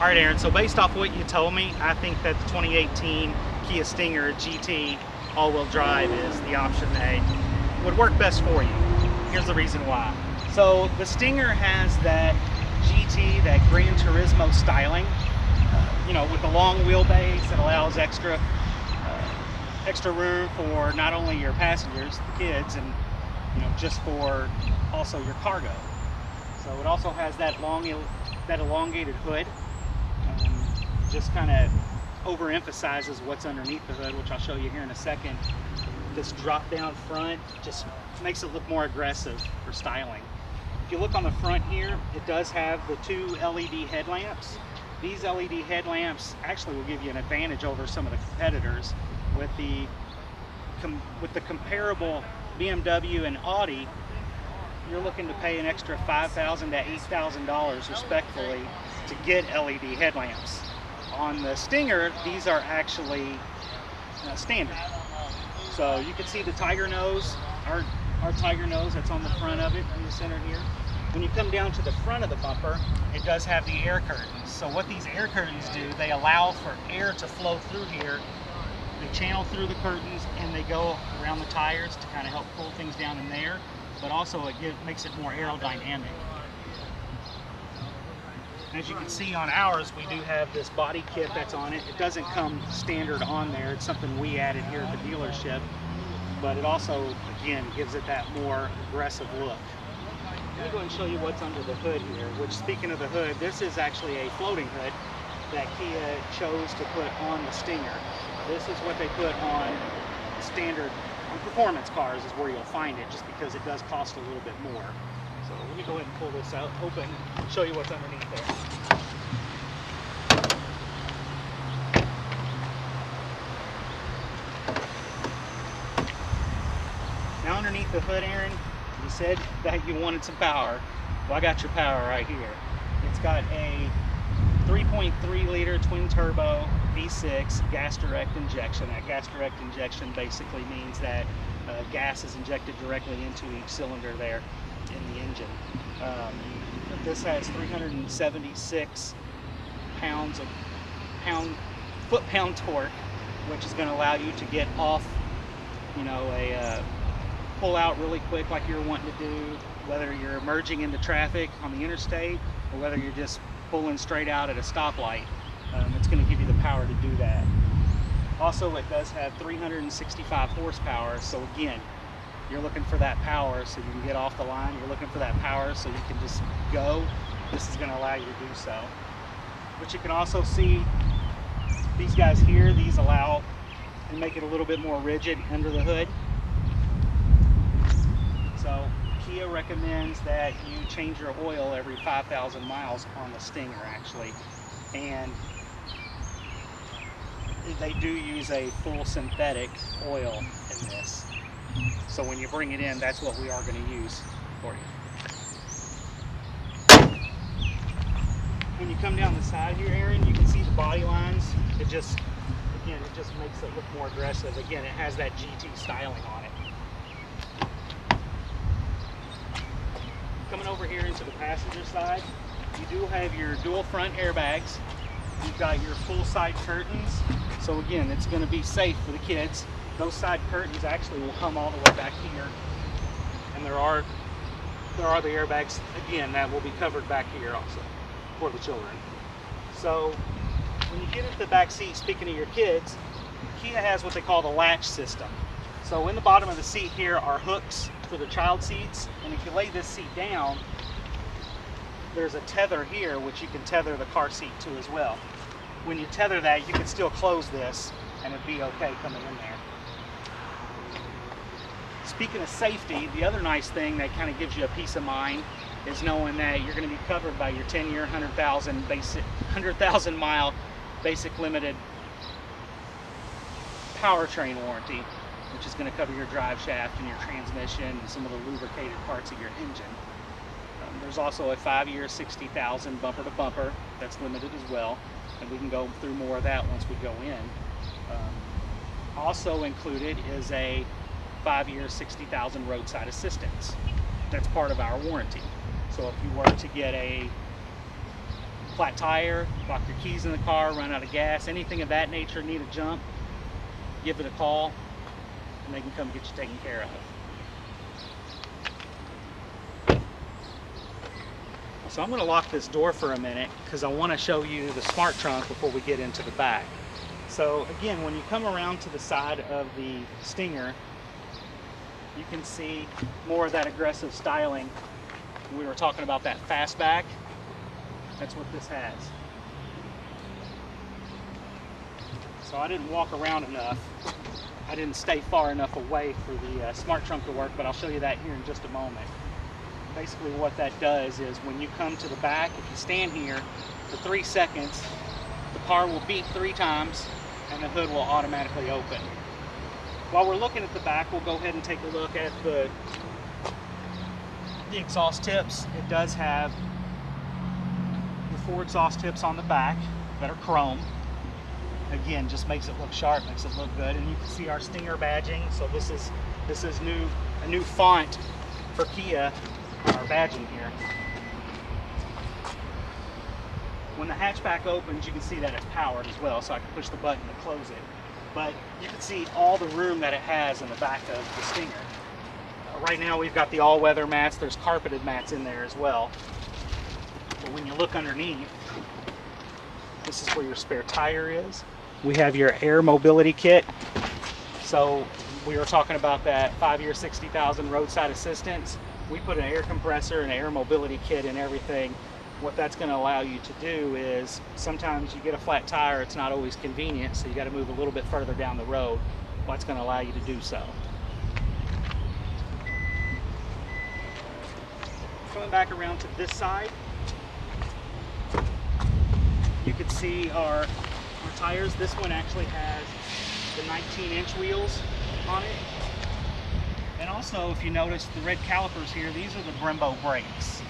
All right, Aaron, so based off what you told me, I think that the 2018 Kia Stinger GT all-wheel drive is the option that would work best for you. Here's the reason why. So the Stinger has that GT, that Gran Turismo styling, you know, with the long wheelbase that allows extra room for not only your passengers, the kids, and you know, just for also your cargo. So it also has that elongated hood. Just kind of overemphasizes what's underneath the hood, which I'll show you here in a second. This drop down front just makes it look more aggressive for styling. If you look on the front here, it does have the two LED headlamps. These LED headlamps actually will give you an advantage over some of the competitors. With the comparable BMW and Audi, you're looking to pay an extra $5,000 to $8,000 respectfully to get LED headlamps. On the Stinger, these are actually standard. So you can see the tiger nose, our tiger nose that's on the front of it in the center here. When you come down to the front of the bumper, it does have the air curtains. So what these air curtains do, they allow for air to flow through here. They channel through the curtains and they go around the tires to kind of help pull things down in there, but also it makes it more aerodynamic. As you can see on ours, we do have this body kit that's on it. It doesn't come standard on there. It's something we added here at the dealership, but it also, again, gives it that more aggressive look. Let me go and show you what's under the hood here, which, speaking of the hood, this is actually a floating hood that Kia chose to put on the Stinger. This is what they put on standard, on performance cars is where you'll find it, just because it does cost a little bit more. So let me go ahead and pull this out open and show you what's underneath there. Now underneath the hood, Aaron, you said that you wanted some power. Well, I got your power right here. It's got a 3.3 liter twin turbo V6 gas direct injection. That gas direct injection basically means that gas is injected directly into each cylinder there in the engine. This has 376 foot-pound torque, which is going to allow you to get off, you know, pull out really quick like you're wanting to do, whether you're merging into traffic on the interstate or whether you're just pulling straight out at a stoplight. It's going to give you the power to do that. Also, it does have 365 horsepower, so again, you're looking for that power so you can get off the line. You're looking for that power so you can just go. This is going to allow you to do so. But you can also see these guys here, these allow and make it a little bit more rigid under the hood. So Kia recommends that you change your oil every 5,000 miles on the Stinger, actually. And they do use a full synthetic oil in this. So when you bring it in, that's what we are going to use for you. When you come down the side here, Aaron, you can see the body lines. It just makes it look more aggressive. Again, it has that GT styling on it. Coming over here into the passenger side, you do have your dual front airbags. You've got your full side curtains. So again, it's going to be safe for the kids. Those side curtains actually will come all the way back here. And there are the airbags, again, that will be covered back here also for the children. So when you get into the back seat, speaking of your kids, Kia has what they call the latch system. So in the bottom of the seat here are hooks for the child seats, and if you lay this seat down, there's a tether here which you can tether the car seat to as well. When you tether that, you can still close this and it'd be okay coming in there. Speaking of safety, the other nice thing that kind of gives you a peace of mind is knowing that you're going to be covered by your 10-year, 100,000 mile basic limited powertrain warranty, which is going to cover your drive shaft and your transmission and some of the lubricated parts of your engine. There's also a 5-year, 60,000 bumper to bumper that's limited as well, and we can go through more of that once we go in. Also included is a 5-year, 60,000 roadside assistance. That's part of our warranty. So if you were to get a flat tire, lock your keys in the car, run out of gas, anything of that nature, need a jump, give it a call and they can come get you taken care of. So I'm going to lock this door for a minute because I want to show you the smart trunk before we get into the back. So again, when you come around to the side of the Stinger, you can see more of that aggressive styling. We were talking about that fastback. That's what this has. So I didn't walk around enough. I didn't stay far enough away for the smart trunk to work, but I'll show you that here in just a moment. Basically what that does is when you come to the back, if you stand here for 3 seconds, the car will beep 3 times and the hood will automatically open. While we're looking at the back, we'll go ahead and take a look at the exhaust tips. It does have the 4 exhaust tips on the back that are chrome. Again, just makes it look sharp, makes it look good. And you can see our Stinger badging. So this is a new font for Kia, our badging here. When the hatchback opens, you can see that it's powered as well, so I can push the button to close it. But you can see all the room that it has in the back of the Stinger. Right now we've got the all-weather mats. There's carpeted mats in there as well. But when you look underneath, this is where your spare tire is. We have your air mobility kit. So we were talking about that 5-year, 60,000 roadside assistance. We put an air compressor and air mobility kit in everything. What that's going to allow you to do is sometimes you get a flat tire, it's not always convenient, so you got to move a little bit further down the road. What's going to allow you to do so. Coming back around to this side, you can see our tires. This one actually has the 19-inch wheels on it. And also, if you notice the red calipers here, these are the Brembo brakes.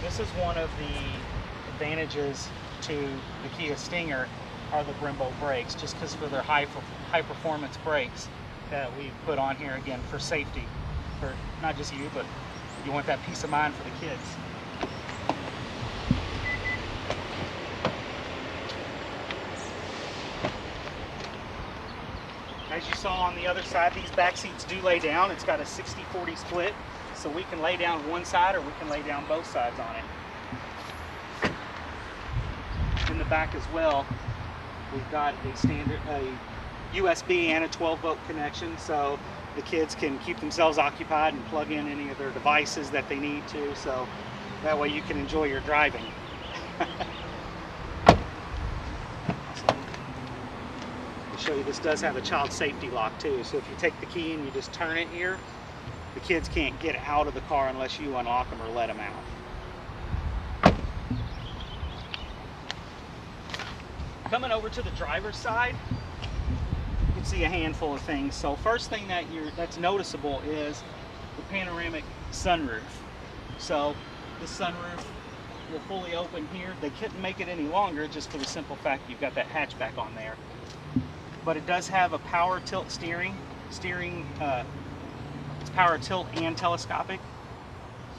This is one of the advantages to the Kia Stinger are the Brembo brakes, just because for their high performance brakes that we put on here, again, for safety, for not just you, but you want that peace of mind for the kids. As you saw on the other side, these back seats do lay down. It's got a 60-40 split, so we can lay down one side or we can lay down both sides on it. In the back as well, we've got a USB and a 12-volt connection, so the kids can keep themselves occupied and plug in any of their devices that they need to, so that way you can enjoy your driving. Show you, this does have a child safety lock too, so if you take the key and you just turn it here, the kids can't get out of the car unless you unlock them or let them out. Coming over to the driver's side, you can see a handful of things. So first thing that's noticeable is the panoramic sunroof. So the sunroof will fully open here. They couldn't make it any longer just for the simple fact you've got that hatchback on there. But it does have a power tilt steering. It's power tilt and telescopic,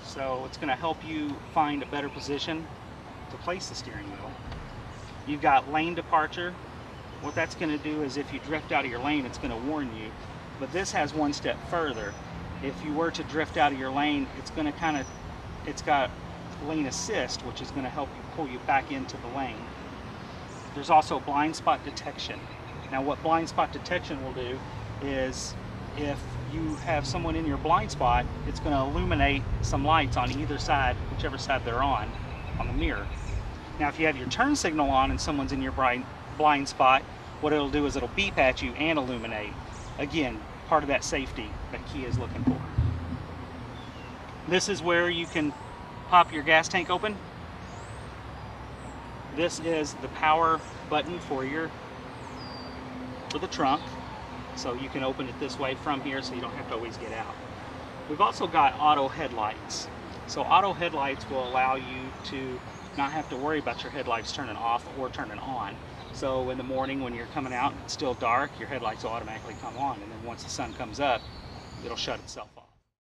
so it's going to help you find a better position to place the steering wheel. You've got lane departure. What that's going to do is if you drift out of your lane, it's going to warn you. But this has one step further. If you were to drift out of your lane, it's got lane assist, which is going to help you pull you back into the lane. There's also blind spot detection. Now what blind spot detection will do is if you have someone in your blind spot, it's going to illuminate some lights on either side, whichever side they're on the mirror. Now if you have your turn signal on and someone's in your blind spot, what it'll do is it'll beep at you and illuminate. Again, part of that safety that Kia is looking for. This is where you can pop your gas tank open. This is the power button for the trunk, so you can open it this way from here, so you don't have to always get out. We've also got auto headlights. So auto headlights will allow you to not have to worry about your headlights turning off or turning on. So in the morning when you're coming out and it's still dark, your headlights will automatically come on, and then once the sun comes up, it'll shut itself off.